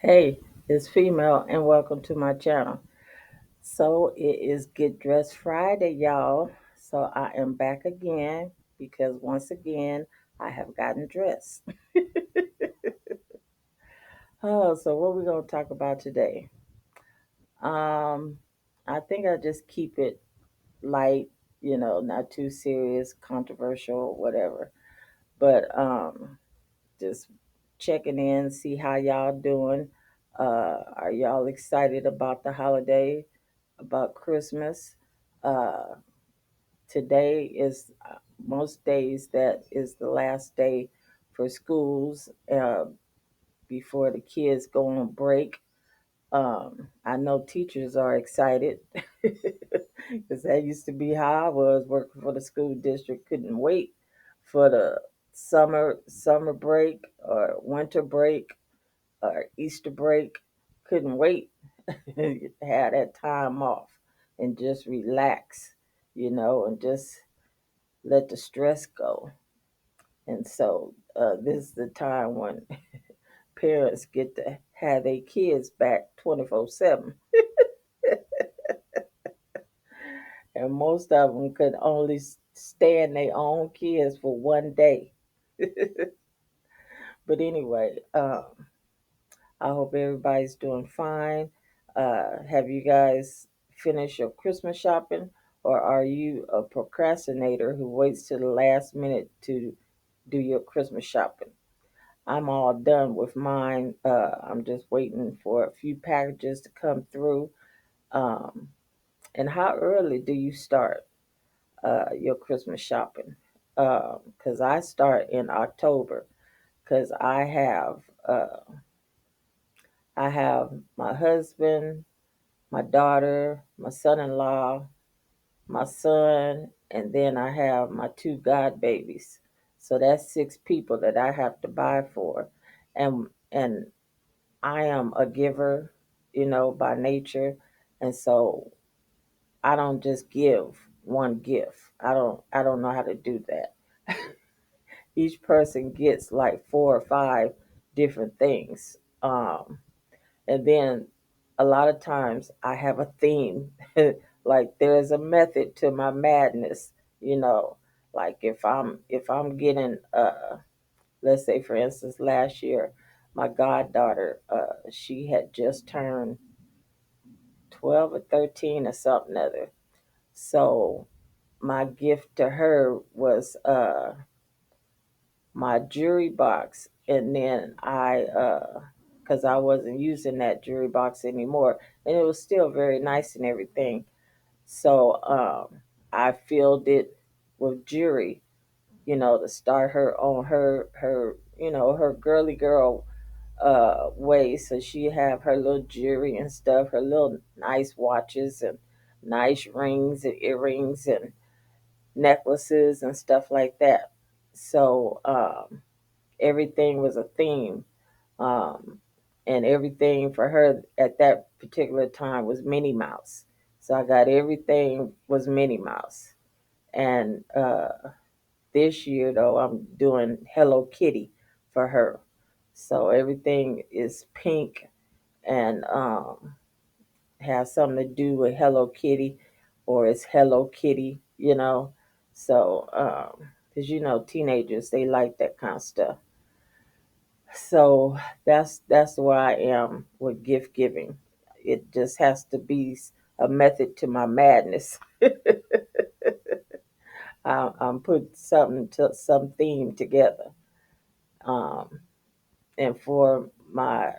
Hey, it's female, and welcome to my channel. So it is Get Dressed Friday, y'all. So I am back again because once again I have gotten dressed. Oh, so what we gonna talk about today? Um, I think I just keep it light, not too serious, controversial, whatever. But just checking in, see how y'all doing. Are y'all excited about the holiday, about Christmas? Uh, Today is most days that is the last day for schools before the kids go on break. I know teachers are excited because that used to be how I was working for the school district. Couldn't wait for the summer break or winter break or Easter break. Couldn't wait to have that time off and just relax, and just let the stress go. And so this is the time when parents get to have their kids back 24/7. And most of them could only stand their own kids for one day. But anyway, I hope everybody's doing fine. Have you guys finished your Christmas shopping, or are you a procrastinator who waits to the last minute to do your Christmas shopping? I'm all done with mine. I'm just waiting for a few packages to come through. Um, and how early do you start your Christmas shopping? Because I start in October. Because I have my husband, my daughter, my son-in-law, my son, and then I have my two god babies. So that's six people that I have to buy for. And I am a giver, by nature. And so I don't just give one gift. I don't know how to do that. Each person gets like four or five different things. And then a lot of times I have a theme. Like there's a method to my madness, you know. Like if I'm getting let's say for instance last year my goddaughter she had just turned 12 or 13 or something other. So my gift to her was my jewelry box, and then because I wasn't using that jewelry box anymore, and it was still very nice and everything. So I filled it with jewelry, to start her on her her girly girl way. So she have her little jewelry and stuff, her little nice watches and nice rings and earrings and necklaces and stuff like that. So everything was a theme. Um, and everything for her at that particular time was Minnie Mouse. So I got everything was Minnie Mouse. And this year, though, I'm doing Hello Kitty for her. So everything is pink and has something to do with Hello Kitty, or it's Hello Kitty. So, because teenagers, they like that kind of stuff. So that's where I am with gift giving. It just has to be a method to my madness. I'm put something to some theme together. Um, and for my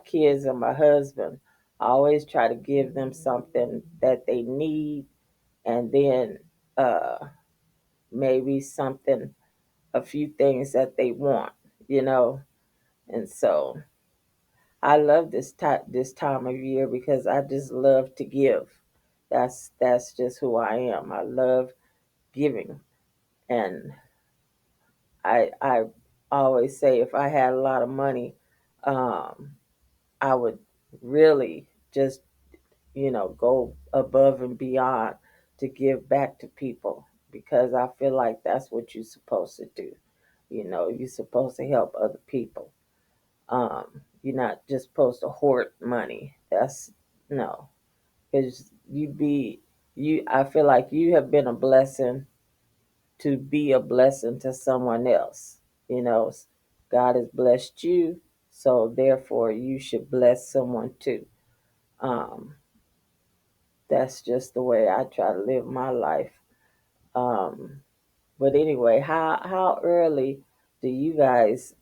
kids and my husband, I always try to give them something that they need, and then uh, maybe something, a few things that they want, you know. And so I love this time of year because I just love to give. That's just who I am. I love giving, and I always say if I had a lot of money, um, I would really just go above and beyond to give back to people because I feel like that's what you're supposed to do. You're supposed to help other people. You're not just supposed to hoard money. That's no, because you. I feel like you have been a blessing to be a blessing to someone else. You know, God has blessed you, so therefore you should bless someone too. Um, that's just the way I try to live my life. Um, but anyway, how early do you guys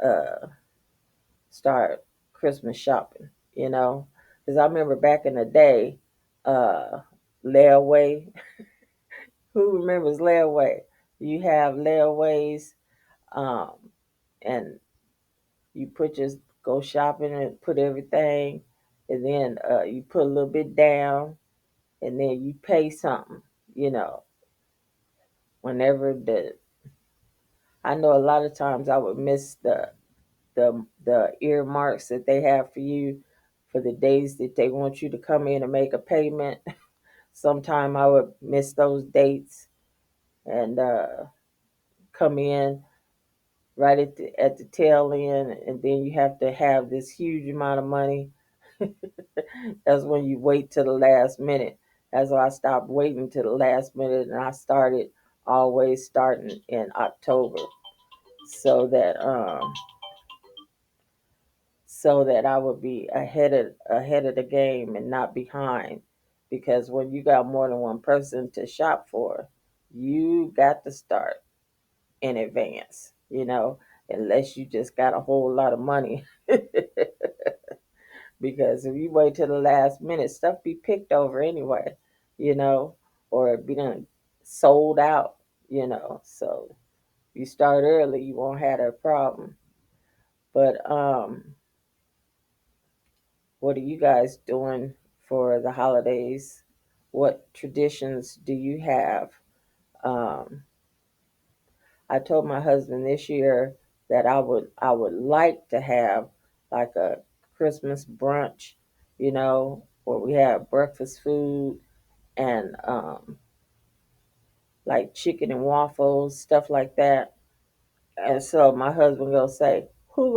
start Christmas shopping? You know, because I remember back in the day, uh, layaway. Who remembers layaway? You have layaways, um, and you put just go shopping and put everything, and then you put a little bit down, and then you pay something. You know, whenever the I know a lot of times I would miss the earmarks that they have for you for the days that they want you to come in and make a payment. Sometime I would miss those dates and come in right at the tail end, and then you have to have this huge amount of money. That's when you wait till the last minute. That's why I stopped waiting till the last minute, and I started always starting in October, so that I would be ahead of the game and not behind. Because when you got more than one person to shop for, you got to start in advance, unless you just got a whole lot of money. Because if you wait till the last minute, stuff be picked over anyway, you know, or it be done sold out, So you start early, you won't have that problem. But what are you guys doing for the holidays? What traditions do you have? Um, I told my husband this year that I would like to have like a Christmas brunch, where we have breakfast food and like chicken and waffles, stuff like that. And so my husband gonna say, who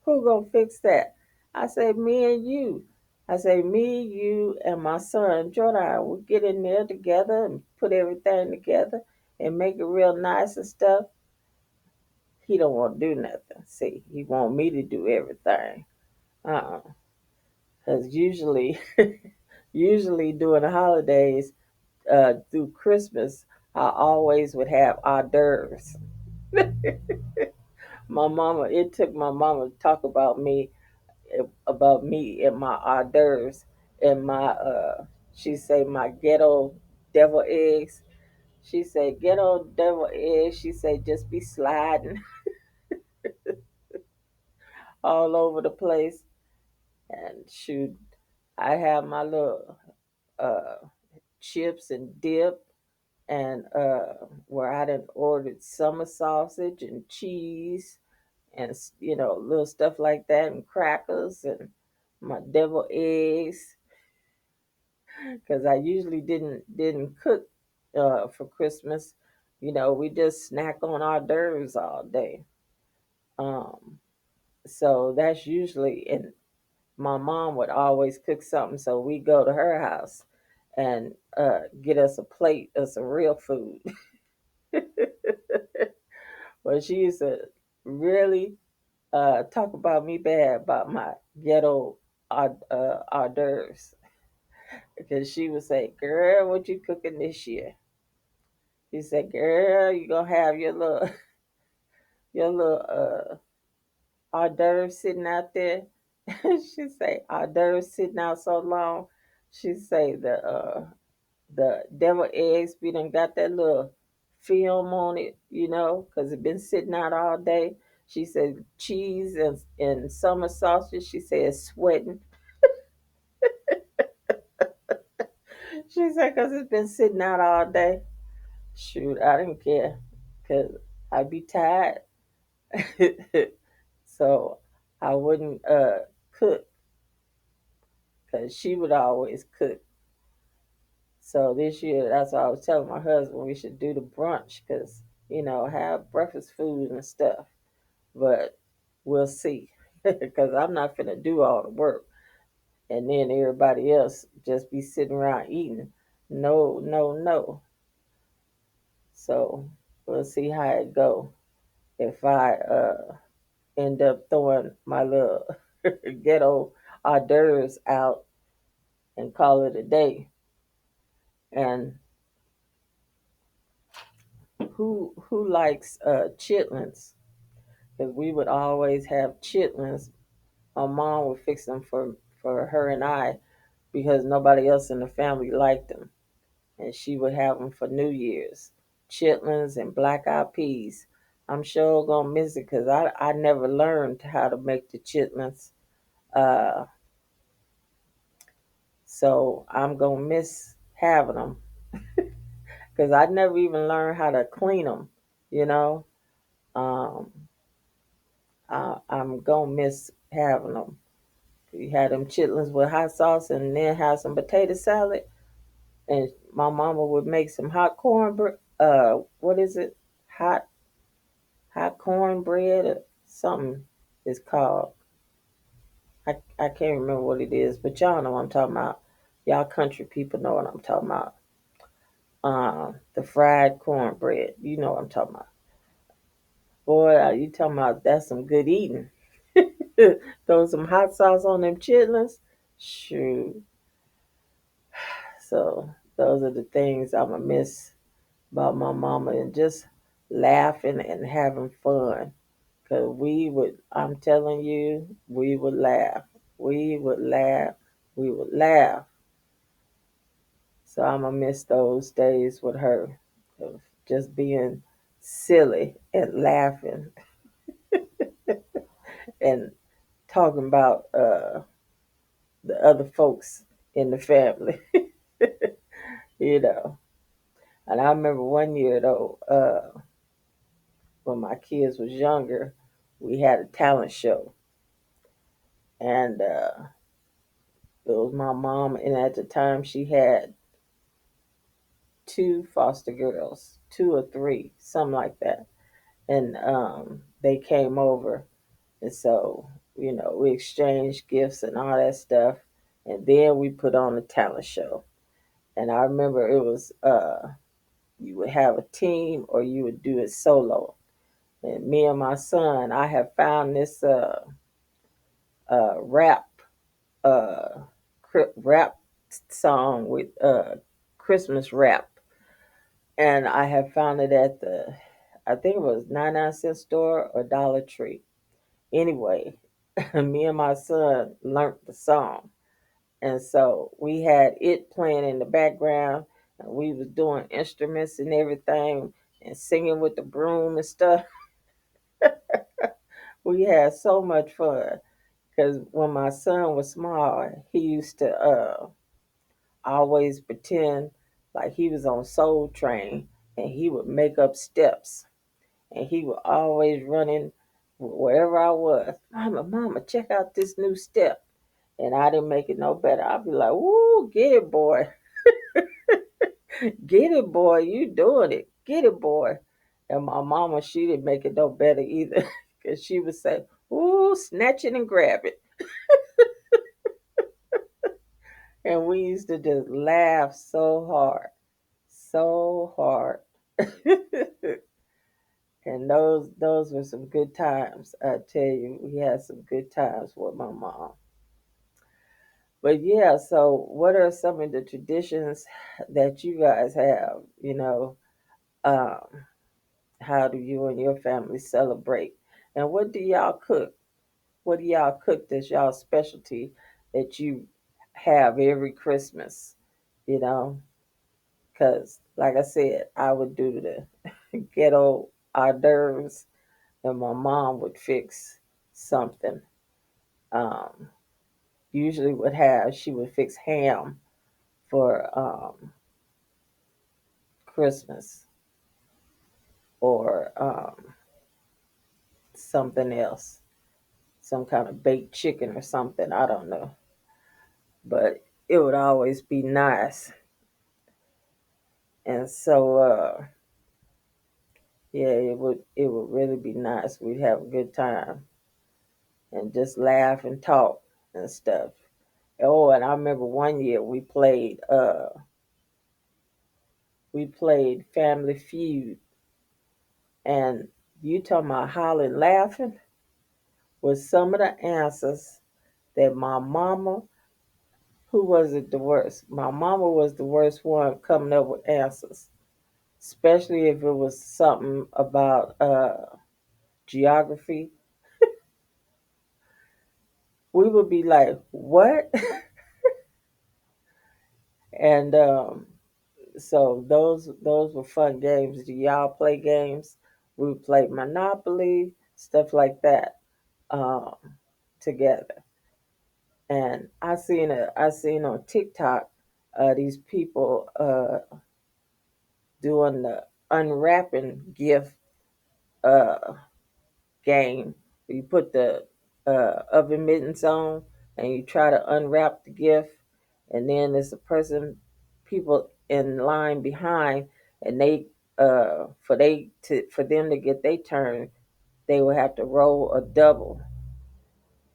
gonna fix that? I say, me and you. I say, me, you, and my son Jordan. We get in there together and put everything together and make it real nice and stuff. He don't want to do nothing. See, he want me to do everything. Because usually during the holidays, through Christmas, I always would have hors d'oeuvres. It took my mama to talk about me and my hors d'oeuvres and she say my ghetto devil eggs. She said ghetto devil eggs. She said just be sliding all over the place. And shoot, I have my little uh, chips and dip, and where I done ordered summer sausage and cheese and little stuff like that, and crackers and my devil eggs, because I usually didn't cook for Christmas. We just snack on hors d'oeuvres all day. Um, so that's usually, and my mom would always cook something, so we go to her house and get us a plate of some real food. But she used to really talk about me bad about my ghetto hors d'oeuvres, because she would say, "Girl, what you cooking this year?" She said, "Girl, you gonna have your little your little hors d'oeuvres sitting out there." She say, "Hors d'oeuvres sitting out so long." She say the devil eggs we done got that little film on it, because it been sitting out all day. She said cheese and summer sausage. She said it's sweating. She said because it's been sitting out all day. Shoot, I didn't care because I'd be tired. So I wouldn't cook because she would always cook. So this year, that's why I was telling my husband we should do the brunch because, have breakfast food and stuff. But we'll see. because I'm not finna do all the work and then everybody else just be sitting around eating. No, no, no. So we'll see how it go. If I end up throwing my little ghetto hors d'oeuvres out and call it a day. And who likes chitlins? Because we would always have chitlins. My mom would fix them for her and I because nobody else in the family liked them, and she would have them for New Year's. Chitlins and black eyed peas. I'm sure gonna miss it because I never learned how to make the chitlins. Uh, so I'm gonna miss having them because I never even learned how to clean them. You know, um, I'm gonna miss having them. You had them chitlins with hot sauce and then have some potato salad. And my mama would make some hot cornbread. What is it? Hot hot cornbread or something is called. I can't remember what it is, but y'all know what I'm talking about. Y'all country people know what I'm talking about. The fried cornbread. You know what I'm talking about. Boy, you talking about that's some good eating. Throw some hot sauce on them chitlins. Shoot. So those are the things I'ma miss about my mama and just laughing and having fun. Cause I'm telling you, we would laugh. We would laugh. We would laugh. So I'm gonna miss those days with her of just being silly and laughing and talking about the other folks in the family, you know. And I remember one year though, when my kids was younger, we had a talent show, and it was my mom, and at the time she had two foster girls, two or three, something like that, and they came over, and so we exchanged gifts and all that stuff, and then we put on a talent show, and I remember it was you would have a team or you would do it solo, and me and my son, I have found this rap uh rap song with Christmas rap, and I have found it at I think it was 99-cent store or Dollar Tree. Anyway, me and my son learned the song, and so we had it playing in the background, and we was doing instruments and everything, and singing with the broom and stuff. We had so much fun because when my son was small, he used to always pretend like he was on Soul Train, and he would make up steps, and he was always running wherever I was. Mama, mama, check out this new step. And I didn't make it no better. I'd be like, "Woo, get it, boy. Get it, boy. You doing it. Get it, boy." And my mama, she didn't make it no better either. Because she would say, "Ooh, snatch it and grab it." And we used to just laugh so hard. So hard. And those were some good times. I tell you, we had some good times with my mom. But yeah, so what are some of the traditions that you guys have? Um, how do you and your family celebrate? And what do y'all cook? What do y'all cook that's y'all specialty that you have every Christmas? You know, because like I said, I would do the ghetto hors d'oeuvres, and my mom would fix something. Um, Usually would have she would fix ham for Christmas or something else, some kind of baked chicken or something. I don't know, but it would always be nice. And so, yeah, it would really be nice. We'd have a good time. and just laugh and talk and stuff. Oh, and I remember one year we played Family Feud, and you talking about hollering laughing was some of the answers that my mama, who was it the worst? My mama was the worst one coming up with answers, especially if it was something about geography. We would be like, "What?" and so those were fun games. Do y'all play games? We would play Monopoly, stuff like that, um, together. And I seen on TikTok these people doing the unwrapping gift uh, game. You put the oven mittens on and you try to unwrap the gift, and then there's a person, people in line behind, and they for them to get their turn, they would have to roll a double.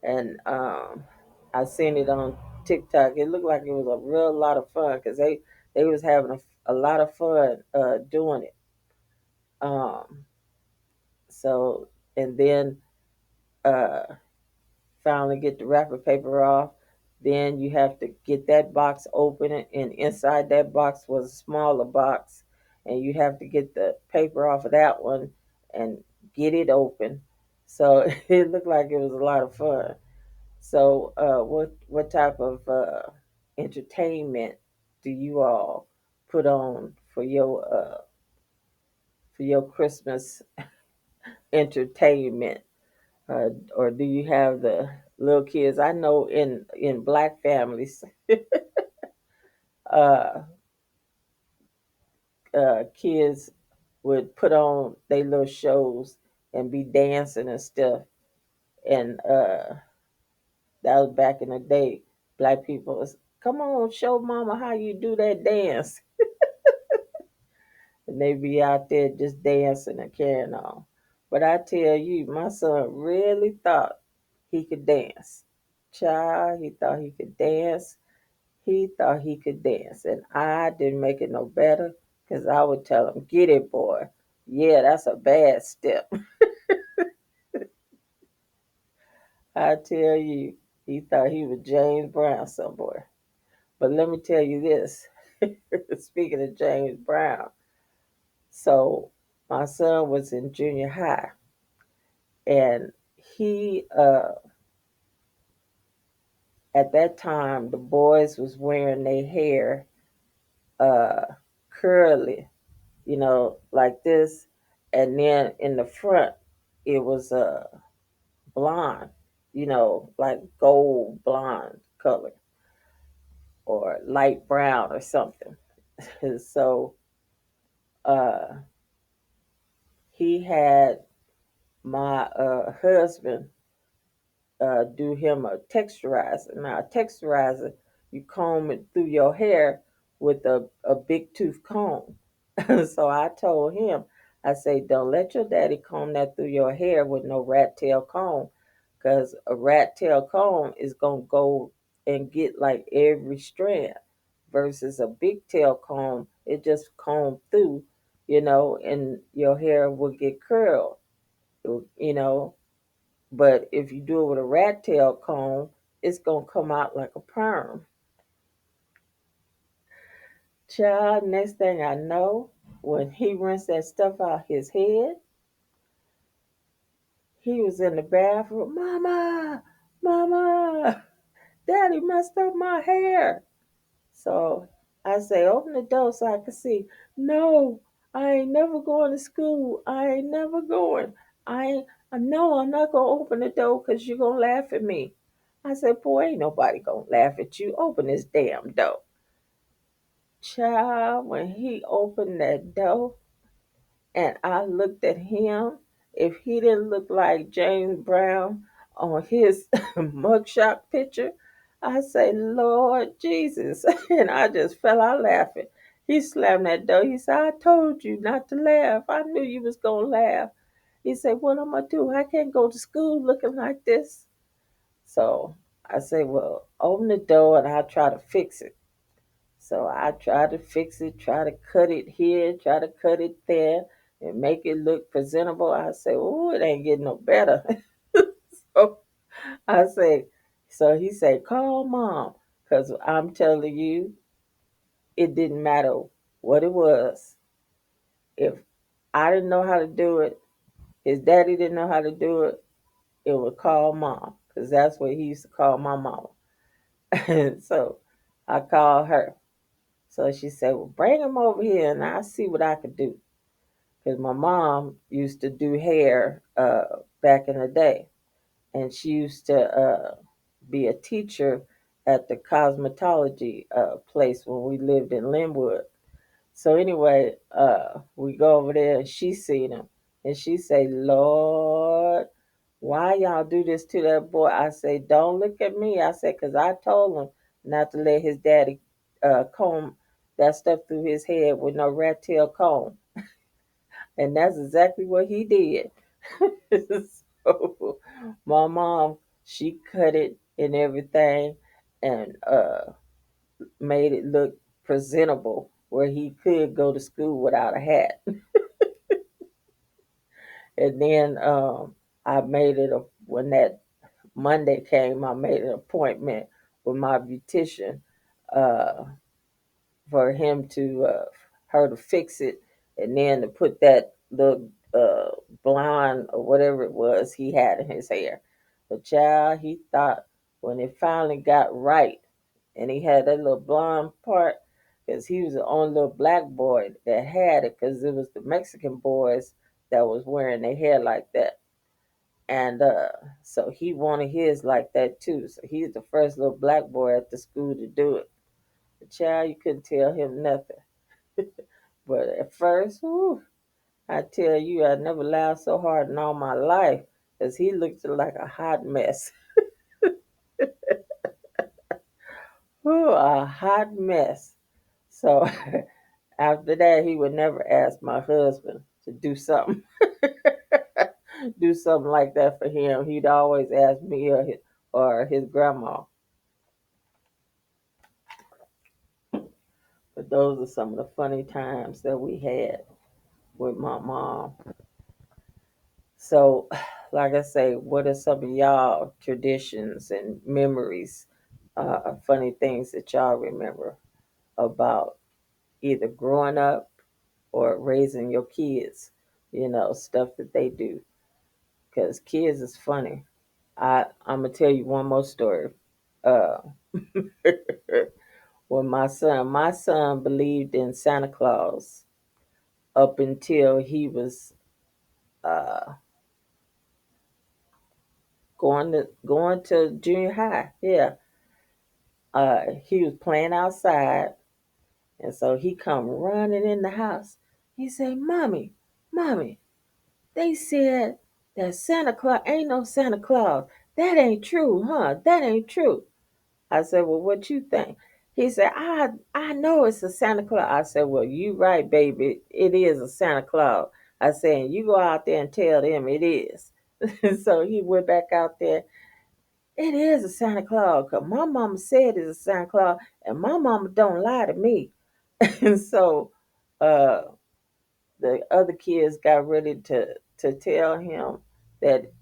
And I seen it on TikTok. It looked like it was a real lot of fun because they was having a lot of fun doing it. Um, so and then uh, finally get the wrapper paper off. Then you have to get that box open, and inside that box was a smaller box, and you have to get the paper off of that one and get it open. So it looked like it was a lot of fun. So, what type of entertainment do you all put on for your Christmas entertainment? Or do you have the little kids? I know in black families, uh, kids would put on their little shows and be dancing and stuff. And that was back in the day. Black people was, come on, show mama how you do that dance. And they be out there just dancing and carrying on. But I tell you, my son really thought he could dance. Child, he thought he could dance. He thought he could dance. And I didn't make it no better because I would tell him, get it, boy. Yeah, that's a bad step. I tell you, he thought he was James Brown somewhere. But let me tell you this. Speaking of James Brown, so my son was in junior high, and he at that time the boys was wearing their hair uh curly, like this, and then in the front it was blonde, like gold blonde color or light brown or something. So uh he had my husband do him a texturizer. Now, a texturizer, you comb it through your hair with a big tooth comb. So I told him, I say, don't let your daddy comb that through your hair with no rat tail comb, because a rat tail comb is going to go and get like every strand versus a big tail comb, it just comb through, and your hair will get curled, you know, but if you do it with a rat tail comb, it's gonna come out like a perm. Child, next thing I know, when he rinsed that stuff out his head, he was in the bathroom. Mama, mama, daddy messed up my hair. So I say, open the door so I can see. No, I ain't never going to school. I ain't never going. I know I'm not going to open the door because you're going to laugh at me. I said, boy, ain't nobody going to laugh at you. Open this damn door. Child, when he opened that door, and I looked at him. If he didn't look like James Brown on his mugshot picture, I say, Lord Jesus. And I just fell out laughing. He slammed that door. He said, I told you not to laugh. I knew you was going to laugh. He said, what am I going to do? I can't go to school looking like this. So I say, well, open the door and I'll try to fix it. So I try to fix it, try to cut it here, try to cut it there, and make it look presentable. I say, oh, it ain't getting no better. So I say, so he said, call mom, because I'm telling you, it didn't matter what it was. If I didn't know how to do it, his daddy didn't know how to do it, it would call mom, because that's what he used to call my mama. And so I called her. So she said, well, bring him over here and I'll see what I could do. Because my mom used to do hair back in the day. And she used to be a teacher at the cosmetology place when we lived in Linwood. So anyway, we go over there and she seen him. And she say, Lord, why y'all do this to that boy? I say, don't look at me. I said, because I told him not to let his daddy comb that stuff through his head with no rat tail comb. And that's exactly what he did. So my mom, she cut it and everything and made it look presentable where he could go to school without a hat. And then I made it when that Monday came, I made an appointment with my beautician uh, for him to her to fix it, and then to put that little blonde or whatever it was he had in his hair. But child, he thought when it finally got right, and he had that little blonde part, because he was the only little black boy that had it, because it was the Mexican boys that was wearing their hair like that. And so he wanted his like that too. So he's the first little black boy at the school to do it. The child, you couldn't tell him nothing. But at first, whew, I tell you, I never laughed so hard in all my life because he looked like a hot mess. Whew, a hot mess. So after that, he would never ask my husband to do something, do something like that for him. He'd always ask me or his grandma. But those are some of the funny times that we had with my mom. So, like I say, what are some of y'all traditions and memories, funny things that y'all remember about either growing up or raising your kids? Stuff that they do. Because kids is funny. I'm gonna tell you one more story. Uh, when my son believed in Santa Claus up until he was uh, going to junior high. Yeah, he was playing outside, and so he come running in the house. He said, "Mommy, mommy, they said that Santa Claus ain't no Santa Claus. That ain't true, huh? That ain't true." I said, "Well, what you think?" He said, "I know it's a Santa Claus." I said, "Well, you right, baby. It is a Santa Claus." I said, "You go out there and tell them it is." So he went back out there. It is a Santa Claus, 'cause my mama said it's a Santa Claus, and my mama don't lie to me. And so uh, the other kids got ready to tell him that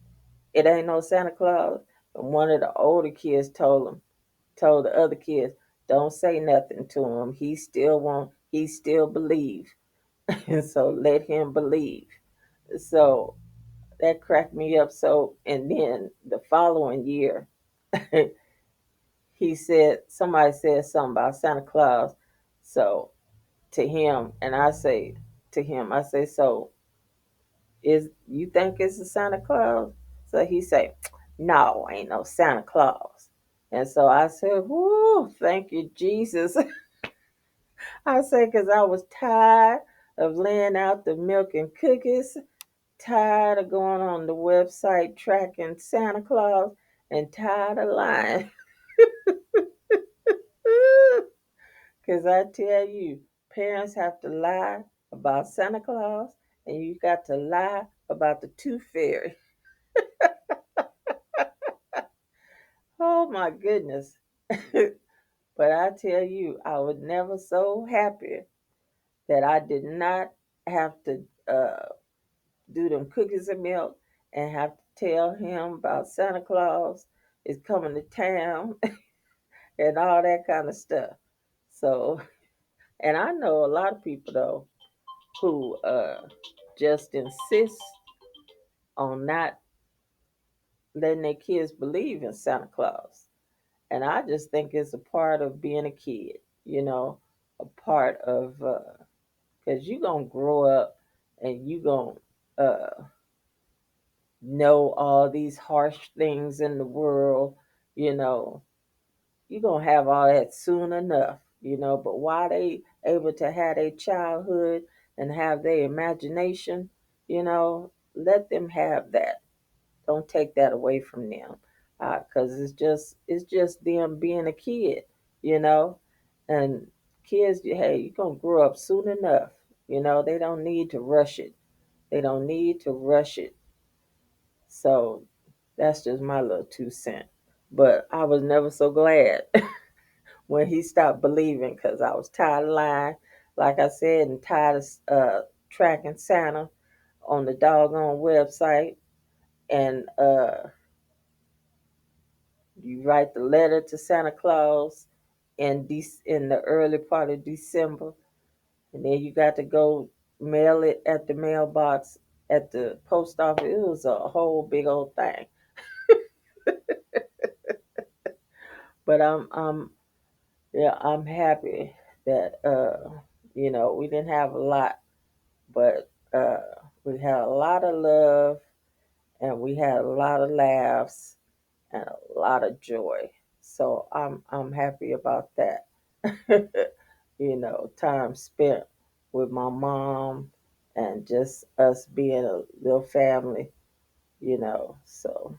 it ain't no Santa Claus. And one of the older kids told the other kids, don't say nothing to him. He still believe. And so let him believe. So that cracked me up. So, and then the following year, somebody said something about Santa Claus. So to him, and I say to him, I say, so is you think it's a Santa Claus? So he say, no, ain't no Santa Claus. And so I said, whoo, thank you, Jesus. I said, because I was tired of laying out the milk and cookies, tired of going on the website tracking Santa Claus, and tired of lying. Because I tell you, parents have to lie about Santa Claus, and you got to lie about the tooth fairy. Oh my goodness. But I tell you, I was never so happy that I did not have to do them cookies and milk and have to tell him about Santa Claus is coming to town and all that kind of stuff. So, and I know a lot of people though who just insist on not letting their kids believe in Santa Claus. And I just think it's a part of being a kid, a part of, because you're going to grow up and you're going to know all these harsh things in the world, you know, you're going to have all that soon enough, but while they able to have their childhood and have their imagination, let them have that. Don't take that away from them, because it's just them being a kid, you know, and kids, hey, you're gonna grow up soon enough. They don't need to rush it. They don't need to rush it. So that's just my little 2 cent. But I was never so glad when he stopped believing because I was tired of lying, like I said, and tired of tracking Santa on the doggone website. And you write the letter to Santa Claus in the early part of December, and then you got to go mail it at the mailbox at the post office. It was a whole big old thing. But I'm happy that we didn't have a lot, but we had a lot of love and we had a lot of laughs and a lot of joy. So I'm happy about that. Time spent with my mom and just us being a little family, So,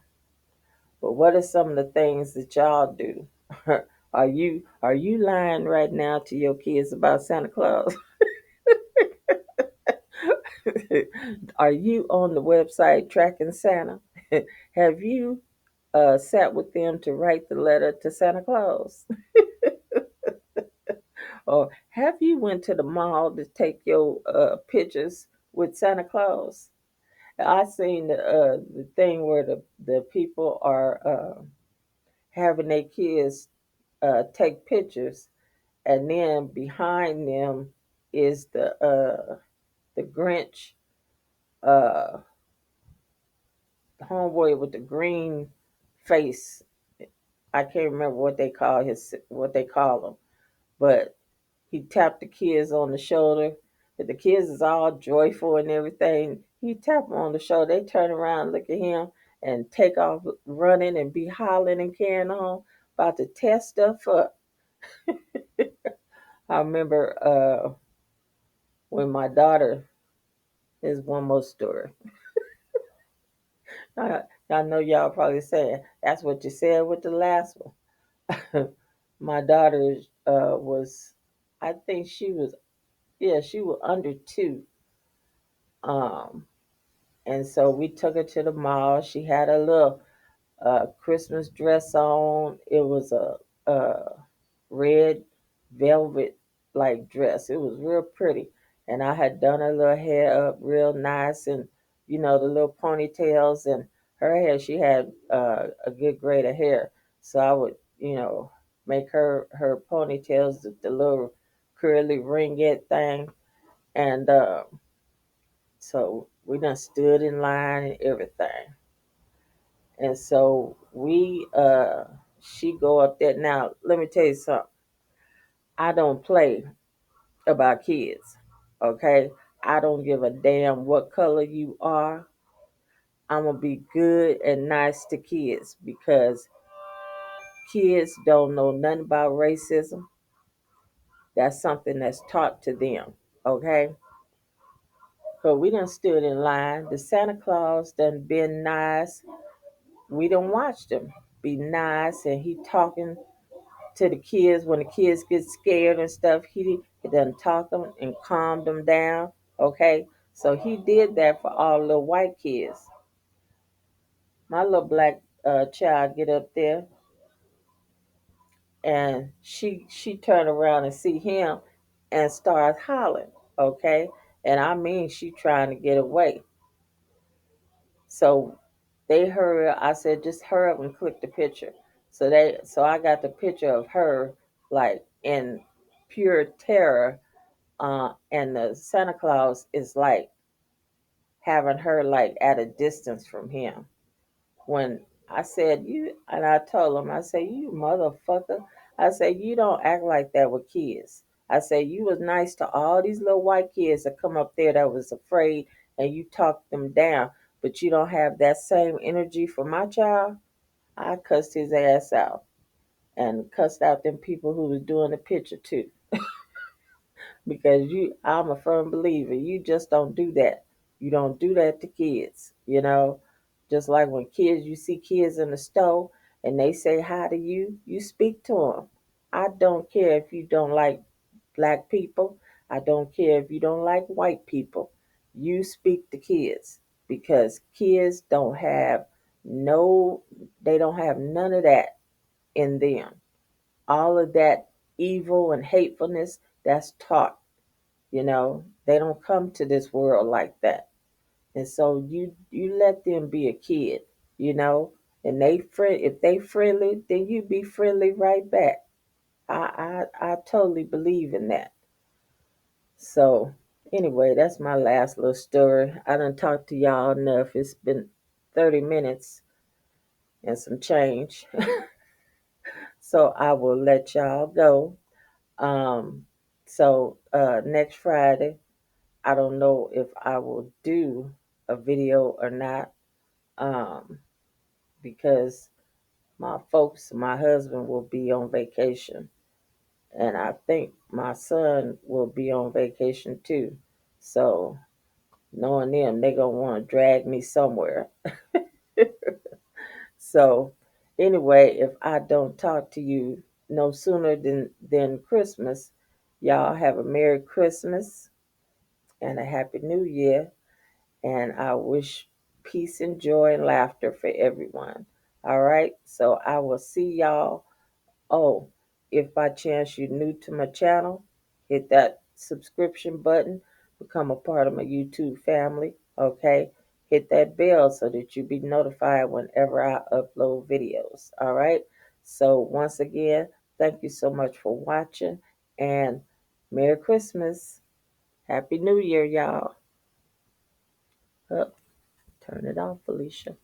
but what are some of the things that y'all do? Are you lying right now to your kids about Santa Claus? Are you on the website tracking Santa? Have you sat with them to write the letter to Santa Claus? Or have you went to the mall to take your pictures with Santa Claus? I seen the thing where the people are having their kids take pictures, and then behind them is the Grinch, uh, homeboy with the green face. I can't remember what they call him, but he tapped the kids on the shoulder. But the kids is all joyful and everything. He tapped them on the shoulder. They turn around, look at him, and take off running and be hollering and carrying on, about to tear stuff up. I remember when my daughter is one more story. I know y'all probably saying that's what you said with the last one. My daughter was, I think she was, yeah, she was under 2. Um, and so we took her to the mall. She had a little Christmas dress on. It was a red velvet like dress. It was real pretty. And I had done her little hair up real nice, and the little ponytails, and her hair, she had a good grade of hair. So I would, make her ponytails, the little curly ringette thing. And so we done stood in line and everything. And so she go up there. Now, let me tell you something. I don't play about kids, okay? I don't give a damn what color you are. I'm going to be good and nice to kids because kids don't know nothing about racism. That's something that's taught to them, okay? So we done stood in line. The Santa Claus done been nice. We done watched him be nice, and he talking to the kids when the kids get scared and stuff. He done talk them and calm them down. Okay, so he did that for all the white kids. My little black child get up there. and she turned around and see him and starts hollering, okay? And I mean she trying to get away. So they hurry up. I said, just hurry up and click the picture. So I got the picture of her like in pure terror, and the Santa Claus is like having her like at a distance from him. When I said you, and I told him, I said, you motherfucker. I said, you don't act like that with kids. I said, you was nice to all these little white kids that come up there that was afraid, and you talked them down, but you don't have that same energy for my child. I cussed his ass out and cussed out them people who was doing the picture too, because I'm a firm believer, you just don't do that. You don't do that to kids, just like when kids, you see kids in the store and they say hi to you, you speak to them. I don't care if you don't like black people. I don't care if you don't like white people. You speak to kids, because kids don't have no, they don't have none of that in them. All of that evil and hatefulness, that's taught. They don't come to this world like that. And so you let them be a kid, you know, and if they friendly, then you be friendly right back. I totally believe in that. So anyway, that's my last little story. I done talked to y'all enough. It's been 30 minutes and some change. So I will let y'all go. Um, so next Friday, I don't know if I will do a video or not, um, because my husband will be on vacation, and I think my son will be on vacation too. So knowing them, they gonna want to drag me somewhere. So anyway, if I don't talk to you no sooner than Christmas, y'all have a Merry Christmas and a Happy New Year. And I wish peace and joy and laughter for everyone. All right. So I will see y'all. Oh, if by chance you're new to my channel, hit that subscription button, become a part of my YouTube family. Okay. Hit that bell so that you be notified whenever I upload videos. All right. So once again, thank you so much for watching, and Merry Christmas. Happy New Year, y'all. Up. Turn it off, Felicia.